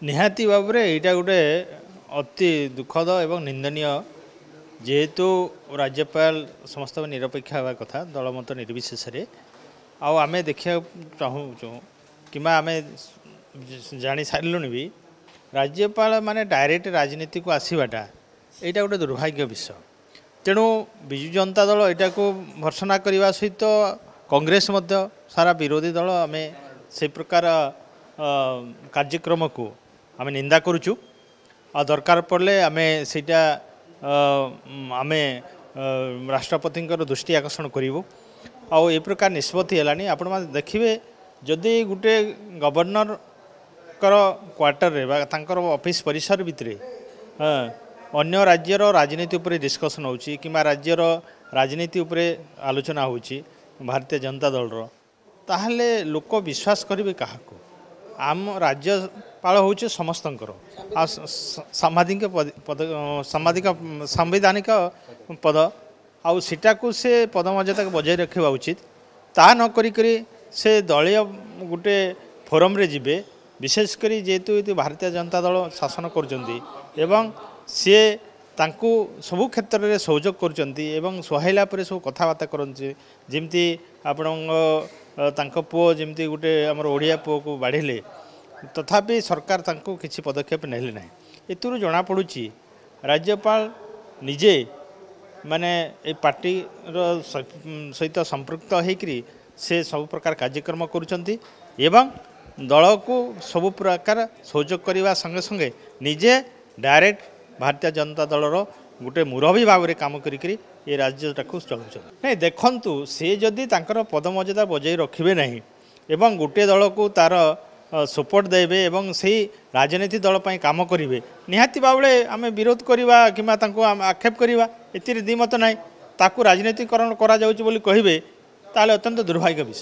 निहाती भाव में यहाँ गोटे अति दुखद एवं निंदनीय जेहेतु राज्यपाल समस्त निरपेक्ष हवा कथा दलमत निर्विशेष आम देखा चाहूँ कि आम जानी सारू भी राज्यपाल माने डायरेक्ट राजनीति को आसवाटा यहाँ गोटे दुर्भाग्य विषय। तेणु विजु जनता दल यहाँ को भर्सना करने सहित कांग्रेस सारा विरोधी दल आम से प्रकार कार्यक्रम को आम निंदा करुचु आ दरकार पड़े आम सेटा आम राष्ट्रपति दृष्टि आकर्षण करूँ आउ ए प्रकार निष्पत्ति है आपण मैंने देखिए जदि गोटे गवर्नर क्वार्टर ऑफिस परिसर भितर अन्य राज्यर राजनीति उपरे डिस्कसन होची कि राज्यर राजनीति उपरे आलोचना होची भारतीय जनता दल ताहले लोक विश्वास करेंगे क्या आम राज्यपाल हूँ समस्तंकर सांबादिक संवैधानिक पद आउ सीटा को से पदमर्यादा बजाय रखा उचित ता न करी से दलीय गोटे फोरम रे जिबे विशेषकर जेहेतु भारतीय जनता दल शासन कर सी तांकु सबु क्षेत्र में सहयोग कर सुहाइला पर सब कथबार्ता करते जमती आपण पुओ जमती गोटे आमर ओडिया पुओ को बाढ़े तथापि सरकार तांको किसी पदक्षेप नेले ना एतुरु जना पड़ुची राज्यपाल निजे माने ए पार्टी सहित संपृक्त होकरी से सब प्रकार कार्यक्रम करुचंती एवं दल को सब प्रकार सहयोग करने संगे संगे निजे डायरेक्ट भारतीय जनता दलर गोटे मुरबी भाव में काम करी ये राज्यटा को चलाउछन नहीं देखंतु से जदि तांकर पदमर्यादा बजाय रखिबे नहीं एवं गोटे दल को तार सपोर्ट देबे एवं सही राजनीति दल पई काम करिवे निहाती भाव आम विरोध करवा कि आक्षेप करवा एतिर दिमत नहीं ताकू राजनीतिकरण करा जाउछ बोली कहिबे ताले अत्यंत दुर्भाग्य विषय।